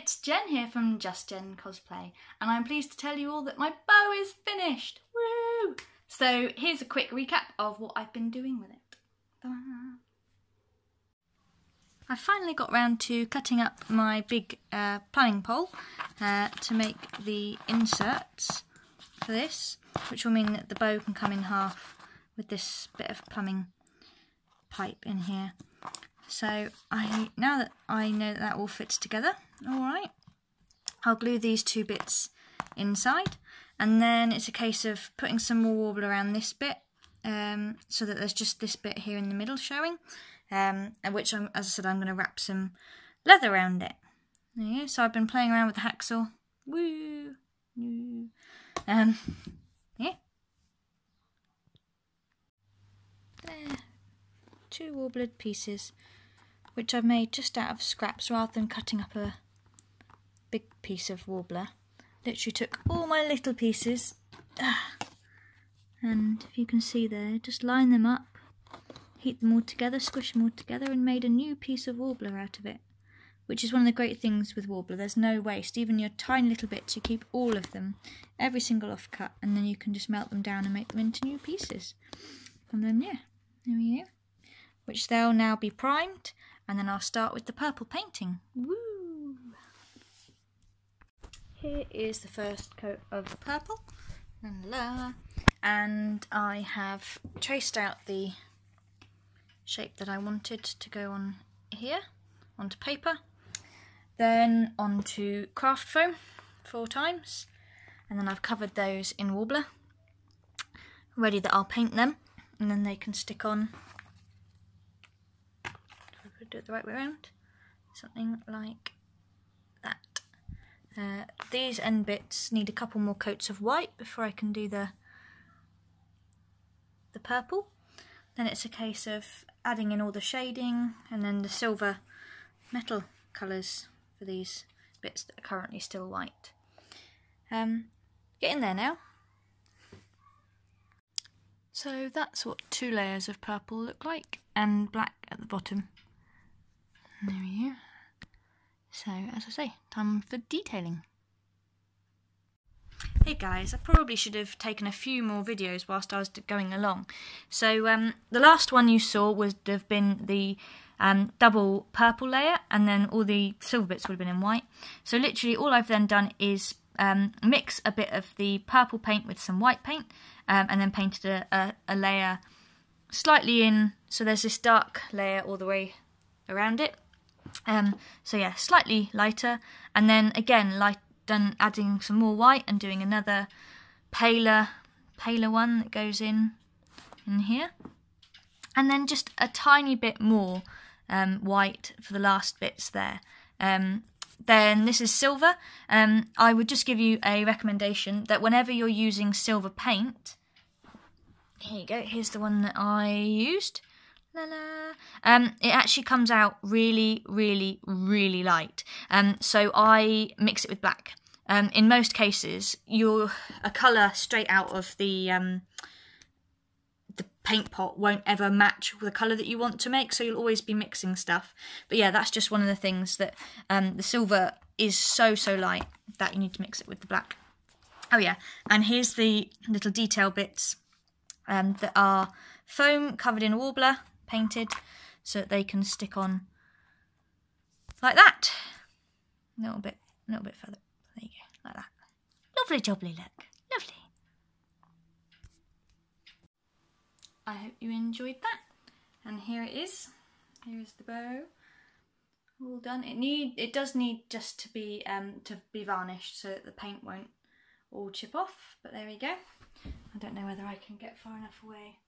it's Jen here from Just Jen Cosplay, and I'm pleased to tell you all that my bow is finished. Woo! So here's a quick recap of what I've been doing with it. I finally got round to cutting up my big planning pole to make the inserts for this, which will mean that the bow can come in half with this bit of plumbing pipe in here. So now that I know that all fits together, alright, I'll glue these two bits inside, and then it's a case of putting some more Worbla around this bit so that there's just this bit here in the middle showing, which, as I said, I'm going to wrap some leather around it. Yeah, so I've been playing around with the hacksaw. Woo! Yeah. There. Two Worbla pieces, which I've made just out of scraps rather than cutting up a big piece of Worbla. Literally took all my little pieces, and if you can see there, just line them up, heat them all together, squish them all together, and made a new piece of Worbla out of it. Which is one of the great things with Worbla, there's no waste. Even your tiny little bits, you keep all of them, every single offcut, and then you can just melt them down and make them into new pieces. And then, yeah, there we go. Which they'll now be primed, and then I'll start with the purple painting. Woo! Here is the first coat of the purple, and I have traced out the shape that I wanted to go on here, onto paper, then onto craft foam 4 times, and then I've covered those in Worbla, ready that I'll paint them, and then they can stick on. Do it the right way around, something like that. These end bits need a couple more coats of white before I can do the purple. Then it's a case of adding in all the shading and then the silver metal colours for these bits that are currently still white. Get in there now. So that's what 2 layers of purple look like, and black at the bottom. There we go. So, as I say, time for detailing. Hey guys, I probably should have taken a few more videos whilst I was going along. So, the last one you saw would have been the double purple layer, and then all the silver bits would have been in white. So literally all I've then done is mix a bit of the purple paint with some white paint, and then painted a layer slightly in, so there's this dark layer all the way around it. So yeah, slightly lighter, and then again adding some more white and doing another paler one that goes in here, and then just a tiny bit more white for the last bits there. Then this is silver. I would just give you a recommendation that whenever you're using silver paint, here you go, here's the one that I used. It actually comes out really, really, really light. So I mix it with black. In most cases, a colour straight out of the paint pot won't ever match the colour that you want to make, so you'll always be mixing stuff. But yeah, that's just one of the things that the silver is so light that you need to mix it with the black. Oh yeah, and here's the little detail bits that are foam covered in Worbla, painted, so that they can stick on like that. A little bit further. There you go, like that. Lovely jubbly look, lovely. I hope you enjoyed that. And here it is. Here is the bow, all done. It does need just to be varnished so that the paint won't all chip off. But there we go. I don't know whether I can get far enough away.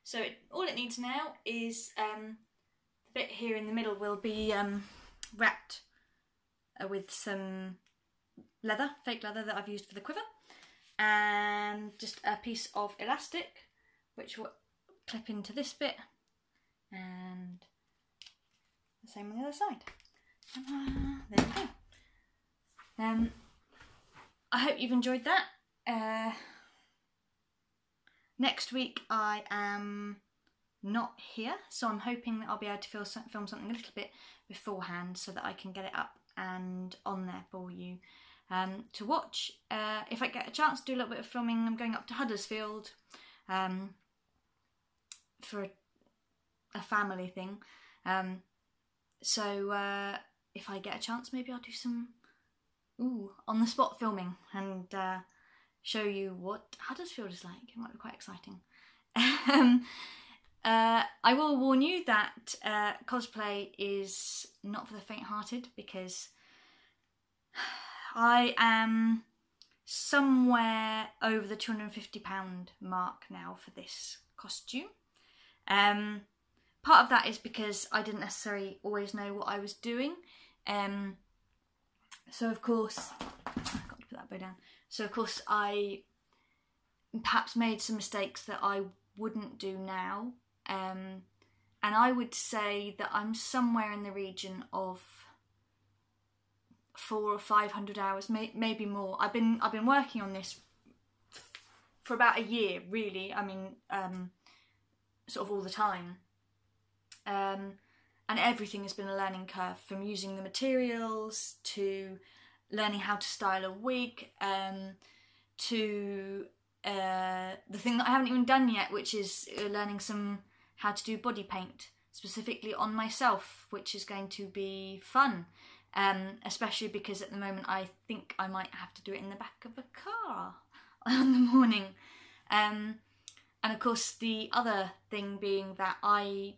So all it needs now is the bit here in the middle will be wrapped with some leather, fake leather that I've used for the quiver, and just a piece of elastic which will clip into this bit, and the same on the other side. There we go. I hope you've enjoyed that. Next week I am not here, so I'm hoping that I'll be able to film something a little bit beforehand so that I can get it up and on there for you to watch. If I get a chance to do a little bit of filming, I'm going up to Huddersfield for a family thing. So if I get a chance, maybe I'll do some on the spot filming and show you what Huddersfield is like. It might be quite exciting. I will warn you that cosplay is not for the faint-hearted, because I am somewhere over the £250 mark now for this costume. Part of that is because I didn't necessarily always know what I was doing. So of course, I've got to put that bow down. So of course I perhaps made some mistakes that I wouldn't do now. And I would say that I'm somewhere in the region of 400 or 500 hours, maybe more. I've been working on this for about a year, really. I mean, sort of all the time. And everything has been a learning curve, from using the materials to learning how to style a wig, to the thing that I haven't even done yet, which is learning how to do body paint specifically on myself, which is going to be fun, especially because at the moment I think I might have to do it in the back of a car in the morning. And of course the other thing being that I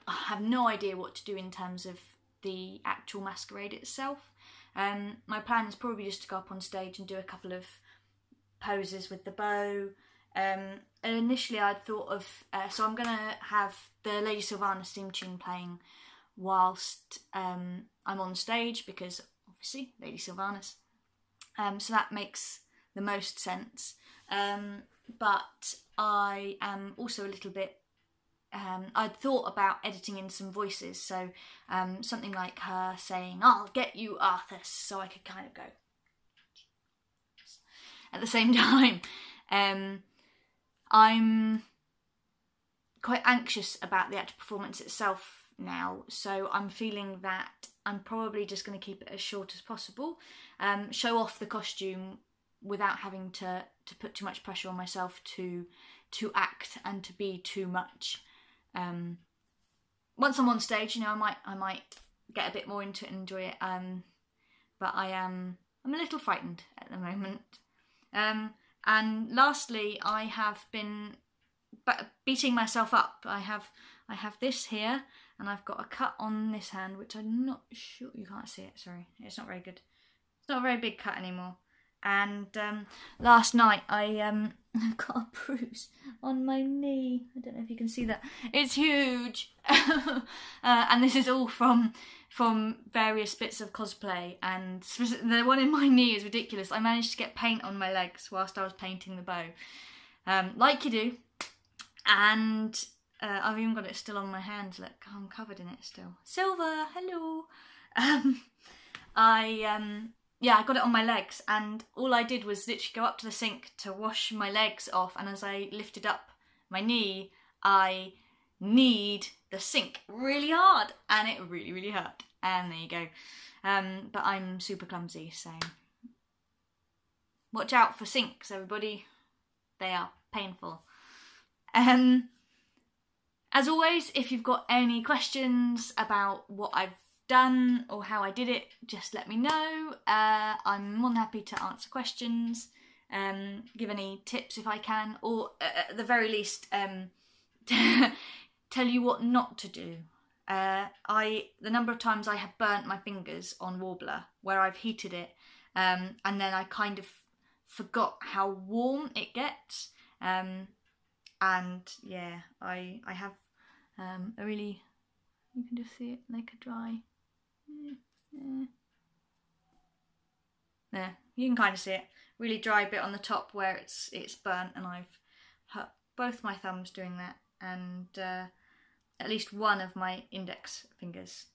have no idea what to do in terms of the actual masquerade itself. My plan is probably just to go up on stage and do a couple of poses with the bow. And initially I'd thought of, so I'm going to have the Lady Sylvanas theme tune playing whilst I'm on stage, because obviously Lady Sylvanas. So that makes the most sense. But I am also a little bit, I'd thought about editing in some voices, so something like her saying, "I'll get you, Arthas," so I could kind of go at the same time. I'm quite anxious about the actual performance itself now, so I'm feeling that I'm probably just going to keep it as short as possible, show off the costume without having to put too much pressure on myself to act and to be too much. Once I'm on stage, you know, I might get a bit more into it and enjoy it. But I'm a little frightened at the moment. And lastly, I have been beating myself up. I have this here, and I've got a cut on this hand, which I'm not sure, you can't see it, sorry, it's not very good. It's not a very big cut anymore. And last night I got a bruise on my knee. I don't know if you can see that. It's huge. And this is all from various bits of cosplay. And the one in my knee is ridiculous. I managed to get paint on my legs whilst I was painting the bow. Like you do. And I've even got it still on my hands. Look, I'm covered in it still. Silver, hello. Yeah, I got it on my legs, and all I did was literally go up to the sink to wash my legs off, and as I lifted up my knee, I kneed the sink really hard, and it really, really hurt. And there you go. But I'm super clumsy, so watch out for sinks, everybody. They are painful. As always, if you've got any questions about what I've done or how I did it, just let me know. I'm more than happy to answer questions, give any tips if I can, or at the very least tell you what not to do. The number of times I have burnt my fingers on Worbla where I've heated it, and then I kind of forgot how warm it gets, and yeah, I have a really, you can just see it like a dry, there, you can kind of see it, really dry bit on the top where it's burnt, and I've hurt both my thumbs doing that, and at least one of my index fingers.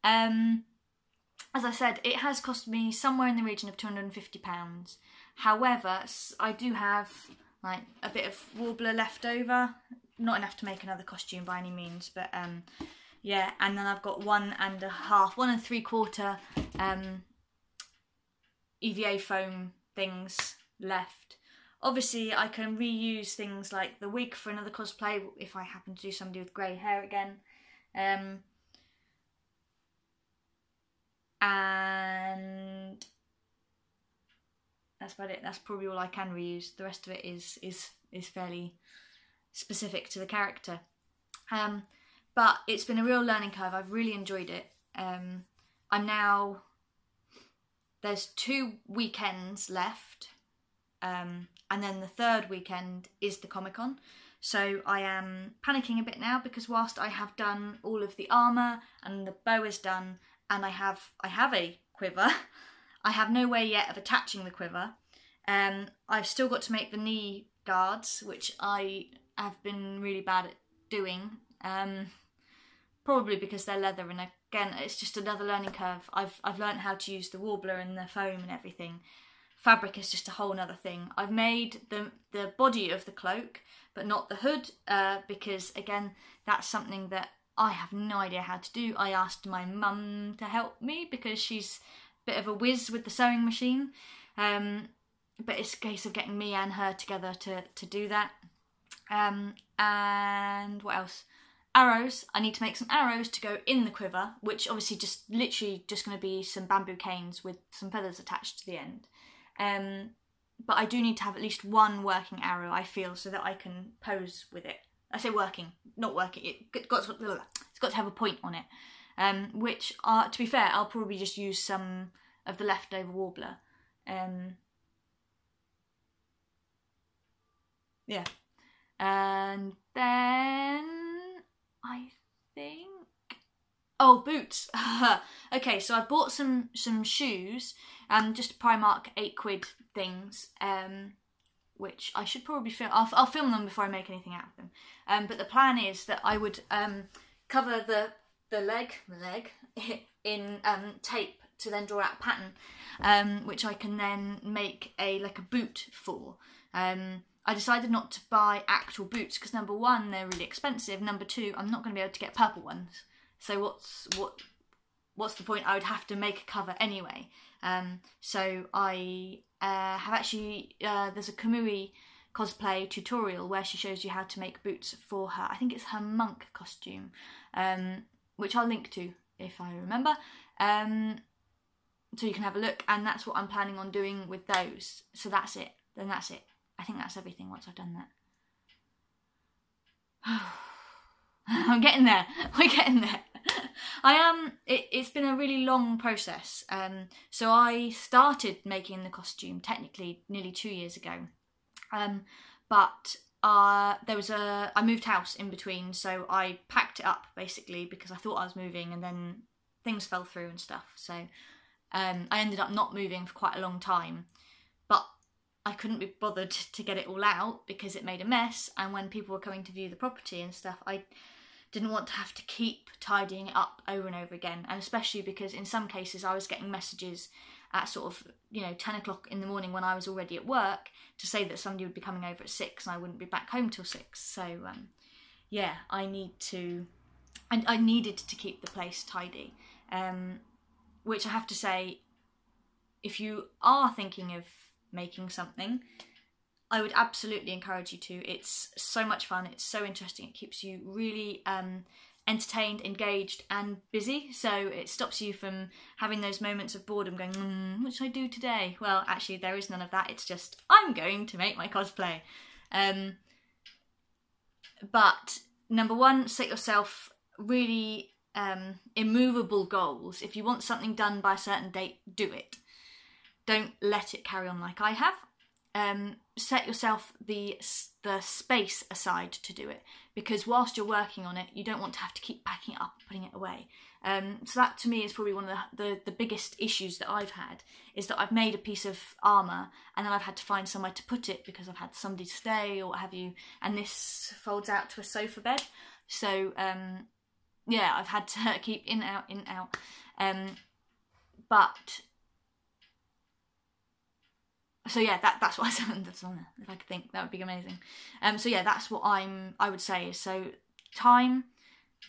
As I said, it has cost me somewhere in the region of £250. However, I do have like a bit of Worbla left over. Not enough to make another costume by any means, but yeah. And then I've got 1.5, 1 EVA foam things left. Obviously, I can reuse things like the wig for another cosplay if I happen to do somebody with grey hair again. And that's about it. That's probably all I can reuse. The rest of it is fairly specific to the character. But it's been a real learning curve. I've really enjoyed it. There's 2 weekends left, and then the 3rd weekend is the Comic-Con. So I am panicking a bit now because whilst I have done all of the armour and the bow is done, and I have a quiver, I have no way yet of attaching the quiver. I've still got to make the knee guards, which I have been really bad at doing. Probably because they're leather, and again, it's just another learning curve. I've learned how to use the Worbla and the foam and everything. Fabric is just a whole other thing. I've made the body of the cloak, but not the hood, because again, that's something that I have no idea how to do. I asked my mum to help me because she's a bit of a whiz with the sewing machine, but it's a case of getting me and her together to do that. And what else? Arrows. I need to make some arrows to go in the quiver, which obviously literally just going to be some bamboo canes with some feathers attached to the end. But I do need to have at least 1 working arrow, I feel, so that I can pose with it. I say working, not working. It's got to have a point on it. Which, to be fair, I'll probably just use some of the leftover Worbla. Yeah. And then I think... Oh, boots. Okay, so I bought some shoes, just Primark 8 quid things, which I should probably film. I'll film them before I make anything out of them. But the plan is that I would cover the leg in tape to then draw out a pattern, which I can then make like a boot for. I decided not to buy actual boots because number 1, they're really expensive. Number 2, I'm not going to be able to get purple ones. So what's the point? I would have to make a cover anyway. So I have actually there's a Kamui cosplay tutorial where she shows you how to make boots for her. I think it's her monk costume, which I'll link to if I remember. So you can have a look, and that's what I'm planning on doing with those. So that's it. Then that's it. I think that's everything once I've done that. I'm getting there. We're getting there. It's been a really long process. So I started making the costume technically nearly 2 years ago. But I moved house in between, so I packed it up basically because I thought I was moving, and then things fell through and stuff. So I ended up not moving for quite a long time. But I couldn't be bothered to get it all out because it made a mess, and when people were coming to view the property and stuff, I didn't want to have to keep tidying it up over and over again, and especially because in some cases I was getting messages at sort of 10 o'clock in the morning when I was already at work to say that somebody would be coming over at 6 and I wouldn't be back home till 6. So yeah, I needed to keep the place tidy, which I have to say, if you are thinking of making something, I would absolutely encourage you to. It's so much fun, it's so interesting, it keeps you really entertained, engaged and busy, so it stops you from having those moments of boredom going, what should I do today? Well, actually there is none of that, it's just, I'm going to make my cosplay. But number 1, set yourself really immovable goals. If you want something done by a certain date, do it. Don't let it carry on like I have. Set yourself the space aside to do it, because whilst you're working on it, you don't want to have to keep packing it up and putting it away. So that to me is probably one of the biggest issues that I've had, is that I've made a piece of armour and then I've had to find somewhere to put it because I've had somebody stay or what have you, and this folds out to a sofa bed. So yeah, I've had to keep in, out, in, out. But So yeah, that's what that's on there. If I could think, that would be amazing. So yeah, that's what I would say. So time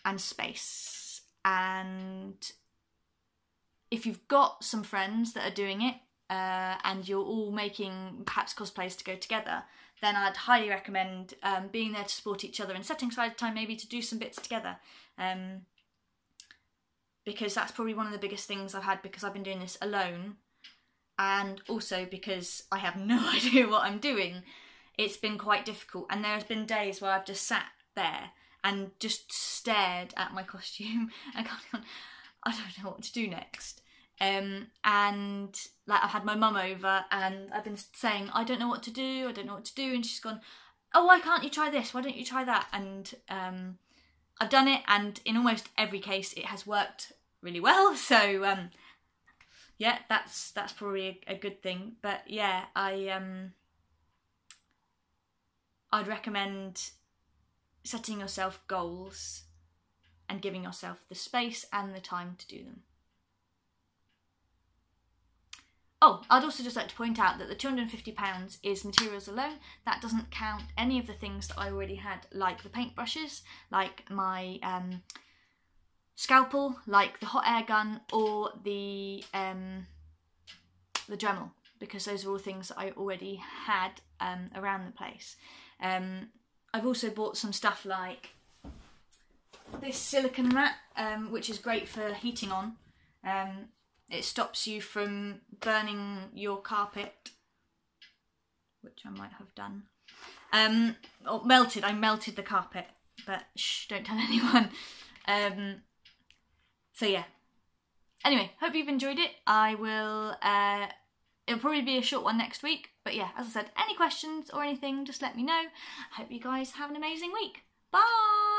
and space, and if you've got some friends that are doing it, and you're all making perhaps cosplays to go together, then I'd highly recommend being there to support each other and setting aside time maybe to do some bits together. Because that's probably one of the biggest things I've had, because I've been doing this alone, and also because I have no idea what I'm doing. It's been quite difficult, and there's been days where I've just sat there and just stared at my costume and gone, I don't know what to do next. And like, I've had my mum over and I've been saying, I don't know what to do, and she's gone, oh, why can't you try this? Why don't you try that? And I've done it, and in almost every case it has worked really well. So yeah, that's probably a good thing. But yeah, I'd recommend setting yourself goals and giving yourself the space and the time to do them. Oh, I'd also just like to point out that the £250 is materials alone. That doesn't count any of the things that I already had, like the paintbrushes, like my scalpel, like the hot air gun, or the Dremel, because those are all things that I already had around the place. I've also bought some stuff like this silicone mat, which is great for heating on. It stops you from burning your carpet, which I might have done. Or melted. I melted the carpet, but shh, don't tell anyone. So yeah. Anyway, hope you've enjoyed it. I will. It'll probably be a short one next week. But yeah, as I said, any questions or anything, just let me know. I hope you guys have an amazing week. Bye!